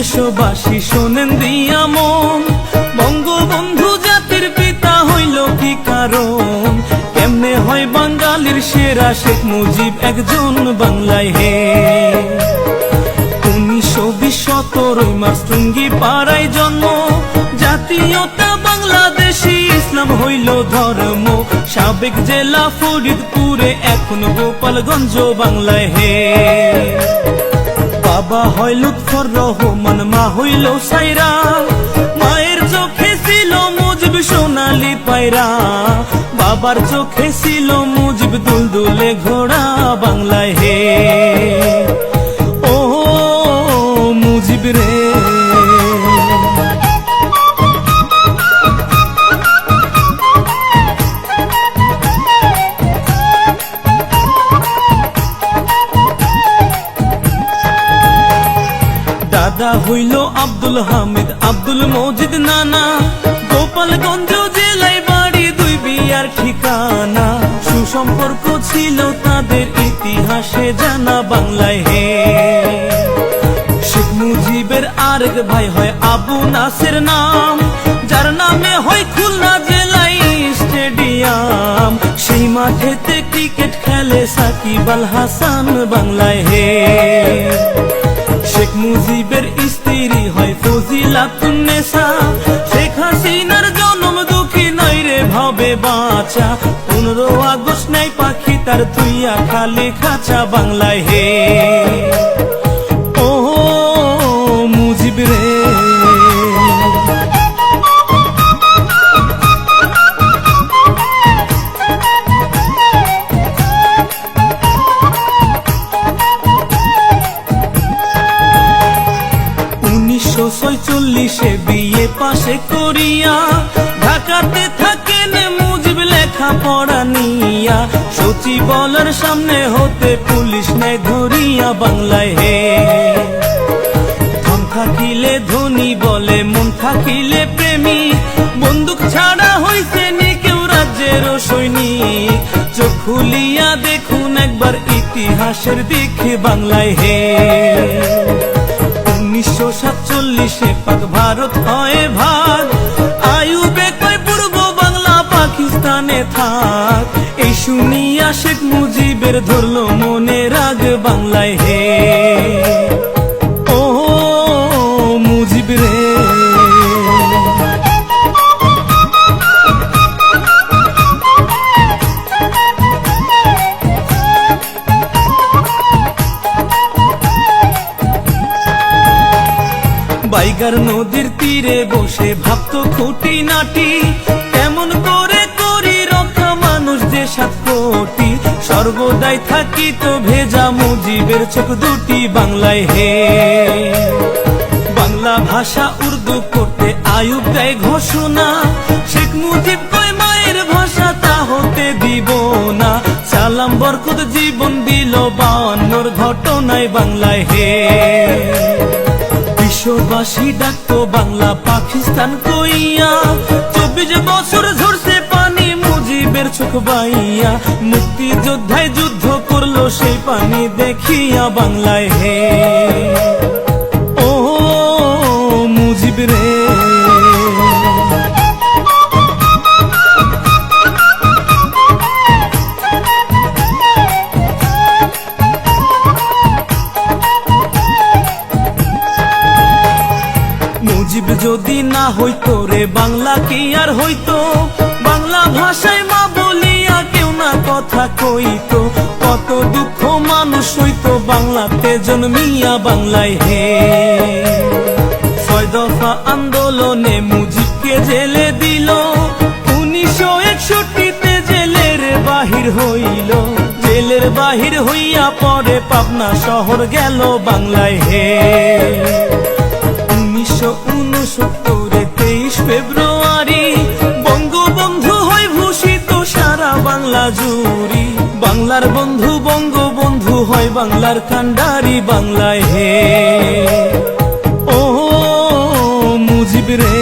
দেশবাসী শোনেন দিয়া মন, বঙ্গবন্ধু জাতির পিতা হইল কি কারণ? কেমনে হয় বাঙালির সেরা শেখ মুজিব একজন বাংলায় হে। 1920 17 মার্চ টুঙ্গি পাড়ায় জন্ম, জাতীয়তা বাংলাদেশী, ইসলাম হইল ধর্ম। সাবেক জেলা ফরিদপুরে, এখন গোপালগঞ্জ বাংলায় হে। বাবা হয় লুৎফর রহমান, মা হইল সাইরা, মায়ের চোখে ছিল মুজিব সোনালি পায়রা। বাবার চোখে ছিল মুজিব দুলদুলে ঘোড়া বাংলায় হে। ও মুজিব রে, দাদা হইল আব্দুল হামিদ, আব্দুল মজিদ নানা, গোপালগঞ্জ জেলায় বাড়ি, দুই বিয়ার ঠিকানা। সুসম্পর্ক ছিল তাদের, ইতিহাসে জানা বাংলায় হে। শেখ মুজিবের আরেক ভাই হয় আবু নাসের নাম, যার নামে হয় খুলনা জেলায় স্টেডিয়াম। সেই মাঠেতে ক্রিকেট খেলে সাকিব আল হাসান বাংলায় হে। শেখ মুজিবের স্ত্রী হয় ফজিলাতুন্নেসা, শেখ হাসিনার জন্ম দুঃখী নয় রে ভাবে বাঁচা। 15 আগস্ট নাই পাখি তার তুইয়া খালি খাঁচা বাংলায় হে। ও মুজিব রে, বিয়ে পাশে করিয়া ঢাকাতে থাকেন মুজিব লেখা পড়া নিয়া। সচিবালয়ের সামনে হতে পুলিশ নেয় ধরিয়া বাংলায় হে। ধন থাকিলে ধনী বলে, মন থাকিলে প্রেমী, বন্দুক ছাড়া হইছে নি কেউ রাজ্যের সৈনিক। চোখ খুলিয়া দেখুন একবার ইতিহাসের দিকে বাংলায় হে। 1947 পাক ভারত হয় ভাগ, আইয়ুবে কয় পূর্ব বাংলা পাকিস্তানে থাক। এই শুনিয়া শেখ মুজিবের ধরল মনে রাগ বাংলায় হে। ও মুজিব রে, বাইগার নদীর তীরে বসে ভাবতো খুঁটি নাটি, কেমন করে করি রক্ষা মানুষ যে 7 কোটি। সর্বদাই থাকিত ভেজা মুজিবের চোখ দুটি বাংলায় হে। বাংলা ভাষা উর্দু করতে আইয়ুব দেয় ঘোষণা, শেখ মুজিব কয় মায়ের ভাষা তা হতে দিব না। সালাম বরকত জীবন দিল 52 ঘটনায় বাংলায় হে। বিশ্ববাসী ডাকতো বাংলা পাকিস্তান কইয়া, 24 বছর ঝরছে পানি মুজিবের চোখ বাইয়া। মুক্তিযোদ্ধায় যুদ্ধ করলো সেই পানি দেখিয়া বাংলায় হে। ও মুজিব রে, মুজিব যদি না হইতো রে বাংলা কি আর হইতো? বাংলা ভাষায় মা বলিয়া কেউ না কথা কইতো। কত দুঃখ মানুষ হইতো বাংলাতে জন্মিয়া বাংলায় হে। 6 দফা আন্দোলনে মুজিবকে জেলে দিল, 1961 জেলের বাহির হইল। জেলের বাহির হইয়া পরে পাবনা শহর গেল বাংলায় হে। 1969 23 ফেব্রুয়ারি বঙ্গবন্ধু হয় ভূষিত সারা বাংলা জুড়ি। বাংলার বন্ধু বঙ্গবন্ধু হয় বাংলার কান্ডারি বাংলায় হে। ও মুজিব রে,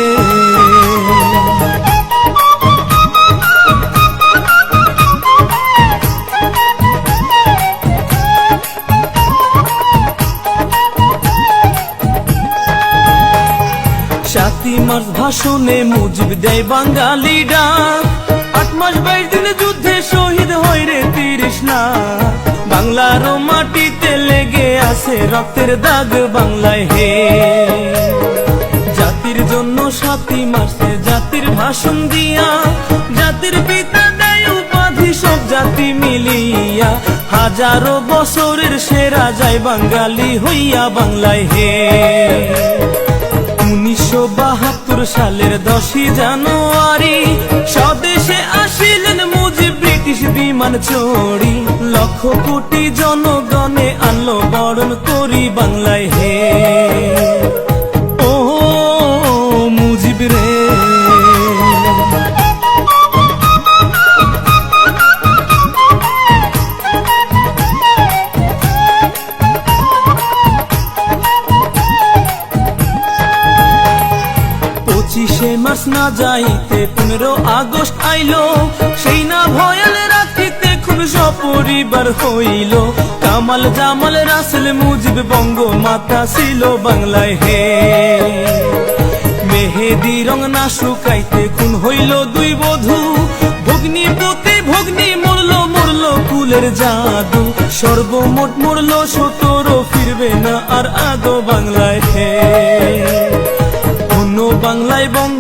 মার্চ ভাষণে মুজিব দেয় বাঙালি ডাক, 8 মাস 22 দিনে যুদ্ধে শহীদ হয় রে 30 লাখ। বাংলার মাটিতে লেগে আছে রক্তের দাগ বাংলায় হে। জাতির জন্য 7ই মার্চে জাতির ভাষণ দিয়া, জাতির পিতা দেয় উপাধি সব জাতি মিলিয়া, হাজারো বছরের সেরা যায় বাঙালি হইয়া বাংলায় হে। 1972 সালের 10ই জানুয়ারি স্বদেশে আসিলেন মুজিব ব্রিটিশ বিমান চড়ি, লক্ষ কোটি জনগণে আনলো বরণ করি বাংলায় হে। ও মুজিব রে, মাস না যাইতে 15 আগস্ট আইলো, সেই না ভয়াল রাখিতে খুব সপরিবার হইল। কামাল জামাল রাসেল মুজিব বঙ্গমাতা ছিল বাংলায় হে। মেহেদি রং না শুকাইতে খুন হইল 2 বধূ, ভগ্নি প্রতি ভগ্নি মরল কুলের জাদু, সর্বমোট মরল 17, ফিরবে না আর আগো বাংলায় হে। বাংলায় বঙ্গ